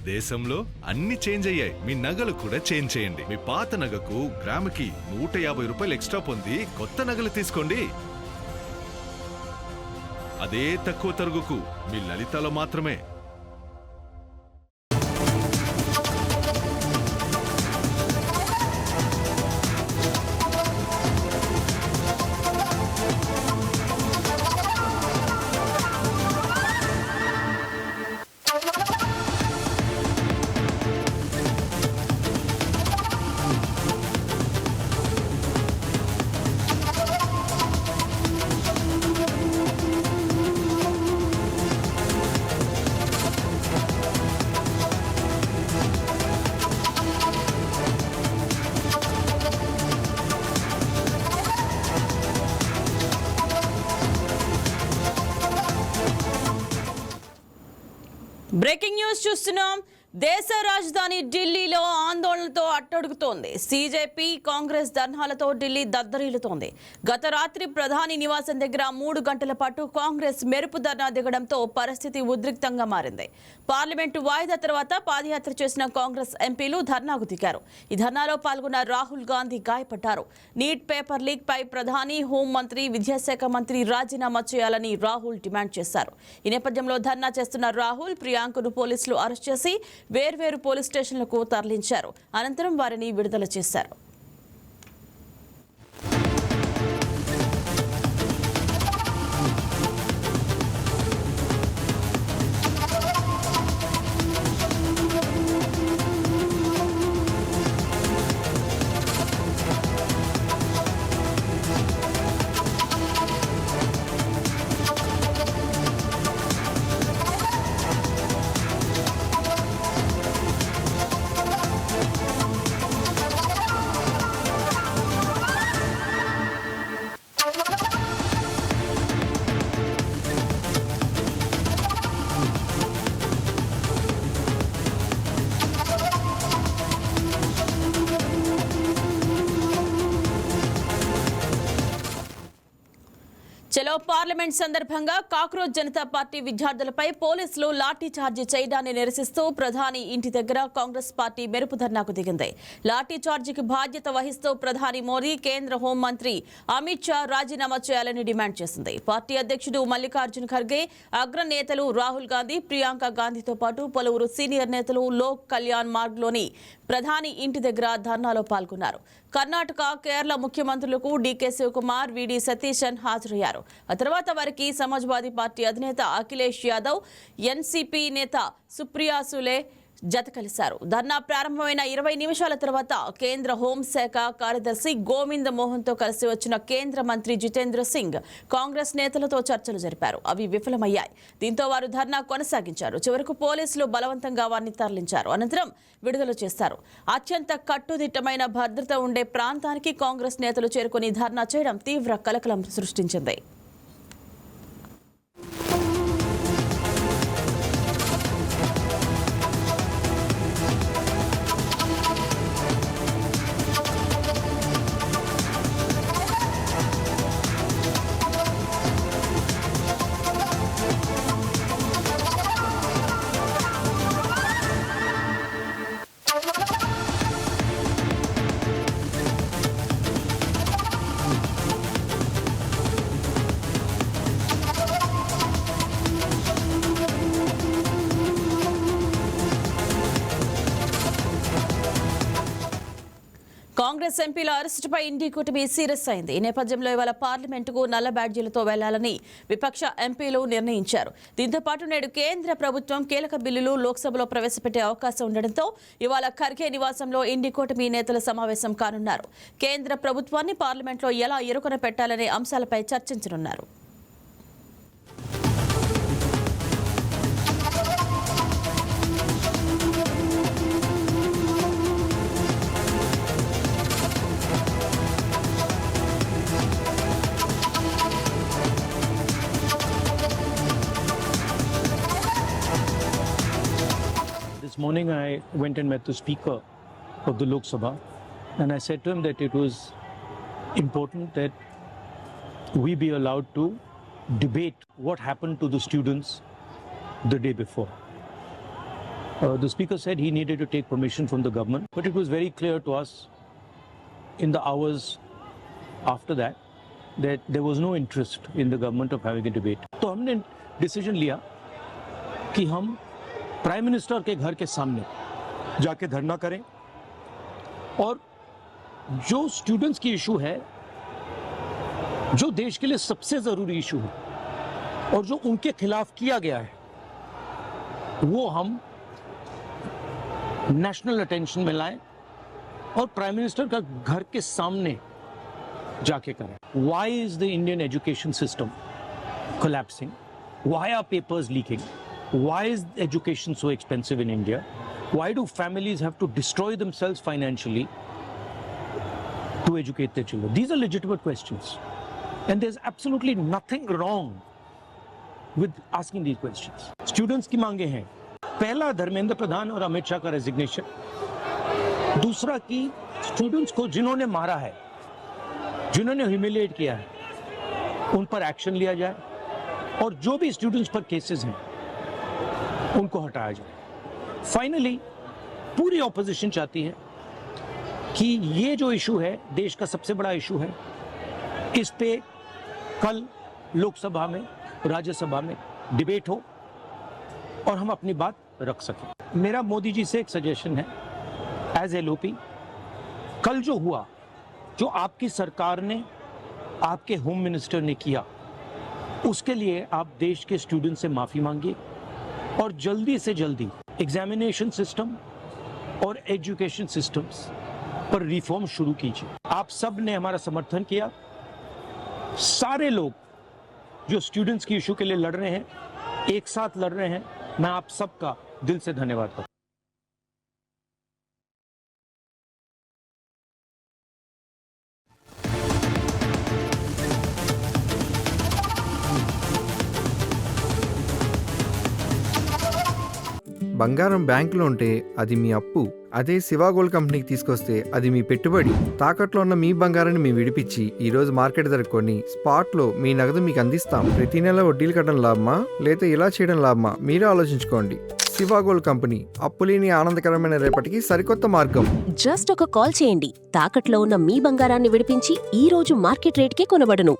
దేశంలో అన్ని చేంజ్ అయ్యాయి, మీ నగలు కూడా చేంజ్ చేయండి. మీ పాత నగకు గ్రాముకి 150 రూపాయలు ఎక్స్ట్రా పొంది కొత్త నగలు తీసుకోండి. అదే తక్కువ తరుగుకు మీ లలితలో మాత్రమే. బ్రేకింగ్ న్యూస్ చూస్తున్నాం. దేశ రాజధాని ఢిల్లీలో ఆందోళనతో అట్టడుగుతోంది. సీజేపీ కాంగ్రెస్ ధర్నాలతో ఢిల్లీ దద్దరిల్లుతోంది. గత రాత్రి ప్రధాని నివాసం దగ్గర 3 గంటల పాటు కాంగ్రెస్ మెరుపు ధర్నా దిగడంతో పరిస్థితి ఉద్రిక్తంగా మారింది. పార్లమెంటు వాయిదా తర్వాత పాదయాత్ర చేసిన కాంగ్రెస్ ఎంపీలు ధర్నాకు దిగారు. ఈ ధర్నాలో పాల్గొన్న రాహుల్ గాంధీ గాయపడ్డారు. నీట్ పేపర్ లీక్ పై ప్రధాని, హోంమంత్రి, విద్యాశాఖ మంత్రి రాజీనామా చేయాలని రాహుల్ డిమాండ్ చేశారు. ఈ నేపథ్యంలో ధర్నా చేస్తున్న రాహుల్, ప్రియాంకను పోలీసులు అరెస్ట్ చేసి వేర్వేరు పోలీస్ స్టేషన్లకు తరలించారు. అనంతరం వారిని విడుదల చేశారు. చలో పార్లమెంట్ సందర్భంగా కాక్రోచ్ జనతా పార్టీ విద్యార్థులపై పోలీసులు లాఠీ చార్జీ చేయడాన్ని నిరసిస్తూ ప్రధాని ఇంటి దగ్గర కాంగ్రెస్ పార్టీ మెరుపు ధర్నాకు దిగింది. లాఠీ చార్జీకి బాధ్యత వహిస్తూ ప్రధాని మోదీ, కేంద్ర హోంమంత్రి అమిత్ షా రాజీనామా చేయాలని డిమాండ్ చేసింది. పార్టీ అధ్యక్షుడు మల్లికార్జున్ ఖర్గే, అగ్రనేతలు రాహుల్ గాంధీ, ప్రియాంక గాంధీతో పాటు పలువురు సీనియర్ నేతలు లోక్ కళ్యాణ్ మార్గ్లోని ప్రధాని ఇంటి దగ్గర ధర్నాలో పాల్గొన్నారు. కర్ణాటక, కేరళ ముఖ్యమంత్రులకు డీకే శివకుమార్, వీడి సతీశన్ హాజరయ్యారు. ఆ తర్వాత వారికి సమాజ్వాదీ పార్టీ అధినేత అఖిలేష్ యాదవ్, ఎన్సీపీ నేత సుప్రియా సులే జత కలిశారు. ధర్నా ప్రారంభమైన 20 నిమిషాల తర్వాత కేంద్ర హోంశాఖ కార్యదర్శి గోవింద్ మోహన్తో కలిసి వచ్చిన కేంద్ర మంత్రి జితేంద్ర సింగ్ కాంగ్రెస్ నేతలతో చర్చలు జరిపారు. అవి విఫలమయ్యాయి. దీంతో వారు ధర్నా కొనసాగించారు. చివరకు పోలీసులు బలవంతంగా వారిని తరలించారు. అనంతరం విడుదల చేశారు. అత్యంత కట్టుదిట్టమైన భద్రత ఉండే ప్రాంతానికి కాంగ్రెస్ నేతలు చేరుకుని ధర్నా చేయడం తీవ్ర కలకలం సృష్టించింది. కాంగ్రెస్ ఎంపీల అరెస్టుపై ఇండి కూటమి సీరియస్ అయింది. ఈ నేపథ్యంలో ఇవాళ పార్లమెంటుకు నల్ల బ్యాడ్జీలతో వెళ్లాలని విపక్ష ఎంపీలు నిర్ణయించారు. దీంతో పాటు నేడు కేంద్ర ప్రభుత్వం కీలక బిల్లులు లోక్సభలో ప్రవేశపెట్టే అవకాశం ఉండడంతో ఇవాళ ఖర్గే నివాసంలో ఇండి కూటమి నేతల సమావేశం కానున్నారు. కేంద్ర ప్రభుత్వాన్ని పార్లమెంట్లో ఎలా ఇరుకున పెట్టాలనే అంశాలపై చర్చించనున్నారు. This morning I went and met the Speaker of the Lok Sabha and I said to him that it was important that we be allowed to debate what happened to the students the day before. The speaker said he needed to take permission from the government, but it was very clear to us in the hours after that there was no interest in the government of having a debate. तो हमने decision लिया कि हम prime minister के घर के सामने जाके धरना करें और जो स्टूडेंट्स की इशू है, जो देश के लिए सबसे जरूरी इशू है और जो उनके खिलाफ किया गया है, वो हम नेशनल अटेंशन में लाएं और प्राइम मिनिस्टर का घर के सामने जाके करें. Why is the Indian education system collapsing? Why are papers leaking? Why is education so expensive in India? Why do families have to destroy themselves financially to educate their children? These are legitimate questions. And there's absolutely nothing wrong with asking these questions. Students की मांगे हैं. पहला धर्मेंद्र प्रधान और अमित शाह का resignation. दूसरा कि students को जिन्होंने मारा है, जिन्होंने ह्यूमिलिएट किया है, उन पर एक्शन लिया जाए और जो भी स्टूडेंट्स पर केसेस हैं उनको हटाया जाए. फाइनली पूरी ऑपोजिशन चाहती है कि ये जो इशू है, देश का सबसे बड़ा इशू है, इस पे कल लोकसभा में, राज्यसभा में डिबेट हो और हम अपनी बात रख सकें. मेरा मोदी जी से एक सजेशन है, एज एलओपी, कल जो हुआ, जो आपकी सरकार ने, आपके होम मिनिस्टर ने किया, उसके लिए आप देश के स्टूडेंट से माफी मांगिए और जल्दी से जल्दी एग्जामिनेशन सिस्टम और एजुकेशन सिस्टम्स पर रिफॉर्म शुरू कीजिए. आप सब ने हमारा समर्थन किया. सारे लोग जो स्टूडेंट्स की इशू के लिए लड़ रहे हैं, एक साथ लड़ रहे हैं. मैं आप सबका दिल से धन्यवाद करता हूं. బంగారం బ్యాంకులో ఉంటే అది మీ అప్పు, అదే శివ గోల్డ్ కంపెనీకి తీసుకొస్తే అది మీ పెట్టుబడి. తాకట్లో ఉన్న మీ బంగారాన్ని మేము విడిపించి ఈ రోజు మార్కెట్ ధర కొని స్పాట్లో మీ నగదు మీకు అందిస్తాం. ప్రతి నెల వడ్డీలు కట్టడం లాభమా లేదా ఇలా చేయడం లాభమా మీరే ఆలోచించుకోండి. శివ గోల్డ్ కంపెనీ, అప్పులేని ఆనందకరమైన రేపటికి సరికొత్త మార్గం. జస్ట్ ఒక కాల్ చేయండి. తాకట్లో ఉన్న మీ బంగారాన్ని విడిపించి ఈ రోజు మార్కెట్ రేట్కే కొనబడును.